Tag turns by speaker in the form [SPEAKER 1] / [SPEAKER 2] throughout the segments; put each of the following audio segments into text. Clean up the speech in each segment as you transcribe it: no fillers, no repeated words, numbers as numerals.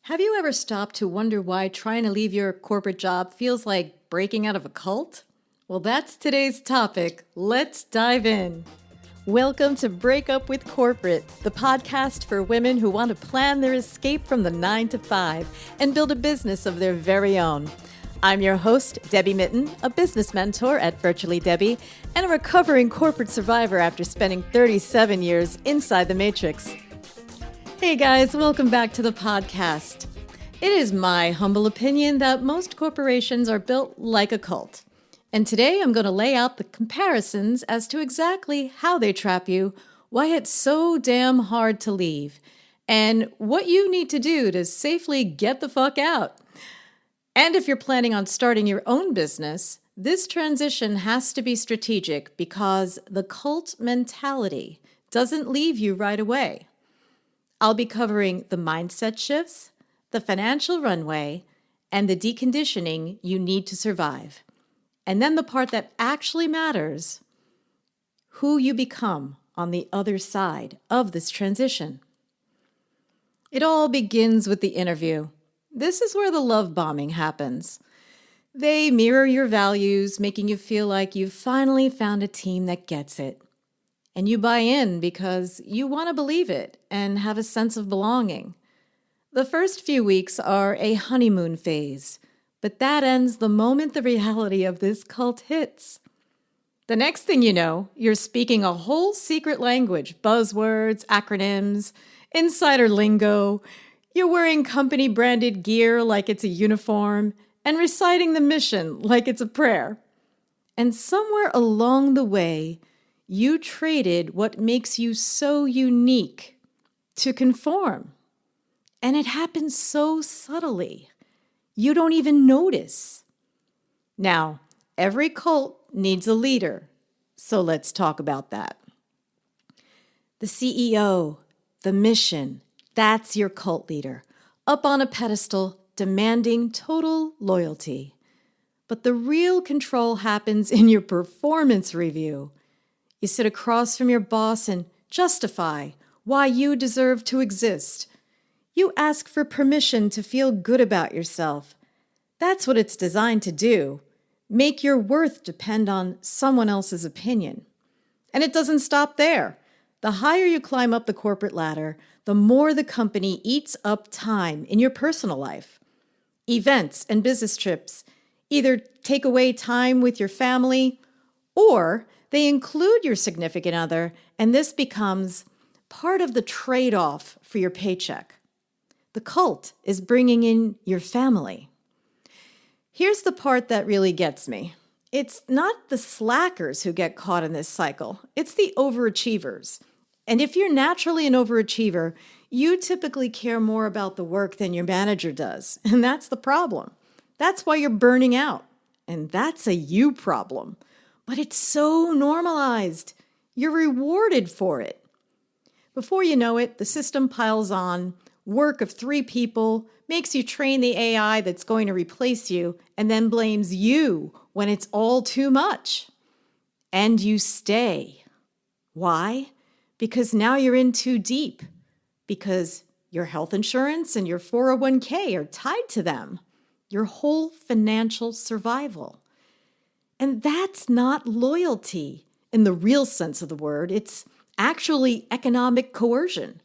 [SPEAKER 1] Have you ever stopped to wonder why trying to leave your corporate job feels like breaking out of a cult? Well, that's today's topic. Let's dive in. Welcome to Break Up with Corporate, the podcast for women who want to plan their escape from the 9 to 5 and build a business of their very own. I'm your host, Debbie Mitten, a business mentor at Virtually Debbie, and a recovering corporate survivor after spending 37 years inside the Matrix. Hey guys, welcome back to the podcast. It is my humble opinion that most corporations are built like a cult. And today I'm going to lay out the comparisons as to exactly how they trap you, why it's so damn hard to leave, and what you need to do to safely get the fuck out. And if you're planning on starting your own business, this transition has to be strategic because the cult mentality doesn't leave you right away. I'll be covering the mindset shifts, the financial runway, and the deconditioning you need to survive. And then the part that actually matters, who you become on the other side of this transition. It all begins with the interview. This is where the love bombing happens. They mirror your values, making you feel like you've finally found a team that gets it. And you buy in because you want to believe it and have a sense of belonging. The first few weeks are a honeymoon phase, but that ends the moment the reality of this cult hits. The next thing you know, you're speaking a whole secret language, buzzwords, acronyms, insider lingo. You're wearing company-branded gear like it's a uniform and reciting the mission like it's a prayer. And somewhere along the way, you traded what makes you so unique to conform. And it happens so subtly. You don't even notice. Now, every cult needs a leader, so let's talk about that. The CEO, the mission, that's your cult leader, up on a pedestal, demanding total loyalty. But the real control happens in your performance review. You sit across from your boss and justify why you deserve to exist. You ask for permission to feel good about yourself. That's what it's designed to do. Make your worth depend on someone else's opinion. And it doesn't stop there. The higher you climb up the corporate ladder, the more the company eats up time in your personal life. Events and business trips either take away time with your family or they include your significant other, and this becomes part of the trade-off for your paycheck. The cult is bringing in your family. Here's the part that really gets me. It's not the slackers who get caught in this cycle. It's the overachievers. And if you're naturally an overachiever, you typically care more about the work than your manager does. And that's the problem. That's why you're burning out. And that's a you problem. But it's so normalized. You're rewarded for it. Before you know it, the system piles on, work of 3 people, makes you train the AI that's going to replace you, and then blames you when it's all too much. And you stay. Why? Because now you're in too deep. Because your health insurance and your 401k are tied to them. Your whole financial survival. And that's not loyalty in the real sense of the word. It's actually economic coercion.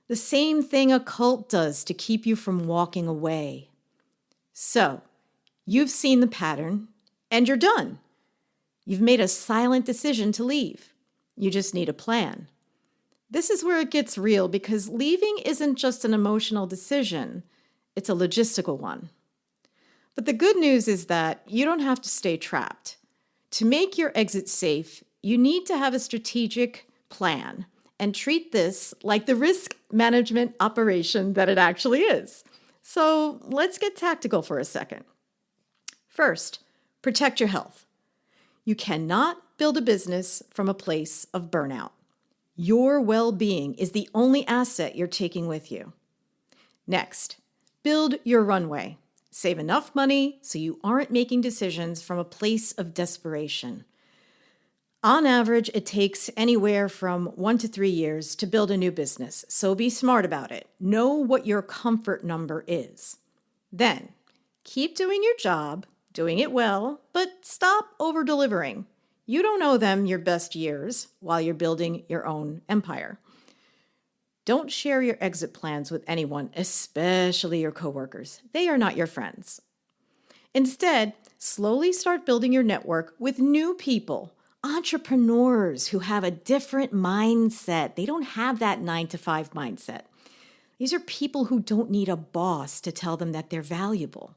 [SPEAKER 1] The same thing a cult does to keep you from walking away. So, you've seen the pattern, and you're done. You've made a silent decision to leave. You just need a plan. This is where it gets real because leaving isn't just an emotional decision, it's a logistical one. But the good news is that you don't have to stay trapped. To make your exit safe, you need to have a strategic plan and treat this like the risk management operation that it actually is. So let's get tactical for a second. First, protect your health. You cannot build a business from a place of burnout. Your well-being is the only asset you're taking with you. Next, build your runway. Save enough money so you aren't making decisions from a place of desperation. On average, it takes anywhere from 1 to 3 years to build a new business, so be smart about it. Know what your comfort number is. Then, keep doing your job, doing it well, but stop over-delivering. You don't owe them your best years while you're building your own empire. Don't share your exit plans with anyone, especially your coworkers. They are not your friends. Instead, slowly start building your network with new people, entrepreneurs who have a different mindset. They don't have that 9 to 5 mindset. These are people who don't need a boss to tell them that they're valuable.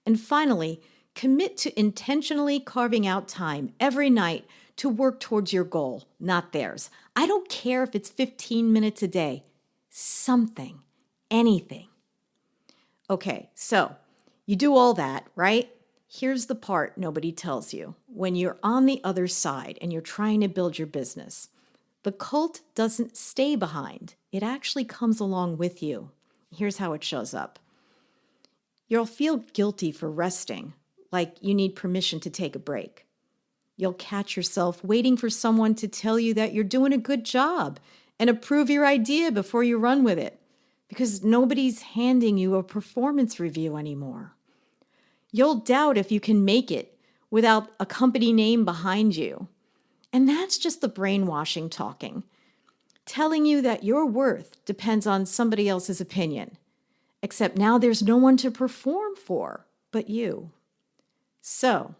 [SPEAKER 1] And finally, commit to intentionally carving out time every night to work towards your goal, not theirs. I don't care if it's 15 minutes a day. Something, anything. Okay, so you do all that, right? Here's the part nobody tells you. When you're on the other side and you're trying to build your business, the cult doesn't stay behind. It actually comes along with you. Here's how it shows up. You'll feel guilty for resting, like you need permission to take a break. You'll catch yourself waiting for someone to tell you that you're doing a good job and approve your idea before you run with it, because nobody's handing you a performance review anymore. You'll doubt if you can make it without a company name behind you. And that's just the brainwashing talking, telling you that your worth depends on somebody else's opinion, except now there's no one to perform for but you. So,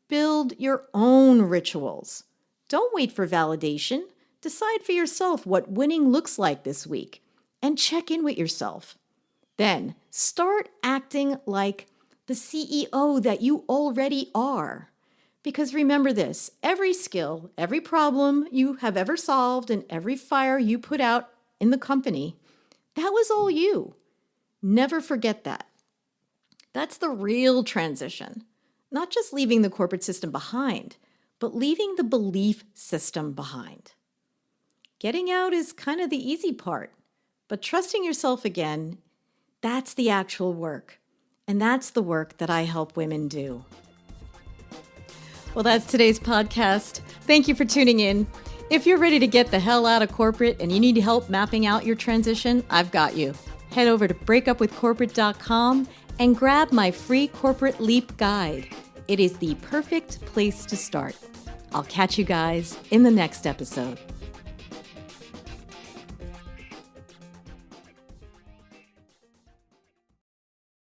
[SPEAKER 1] build your own rituals. Don't wait for validation. Decide for yourself what winning looks like this week and check in with yourself. Then, start acting like the CEO that you already are. Because remember this, every skill, every problem you have ever solved, and every fire you put out in the company, that was all you. Never forget that. That's the real transition. Not just leaving the corporate system behind, but leaving the belief system behind. Getting out is kind of the easy part, but trusting yourself again, that's the actual work. And that's the work that I help women do. Well, that's today's podcast. Thank you for tuning in. If you're ready to get the hell out of corporate and you need help mapping out your transition, I've got you. Head over to breakupwithcorporate.com and grab my free Corporate Leap Guide. It is the perfect place to start. I'll catch you guys in the next episode.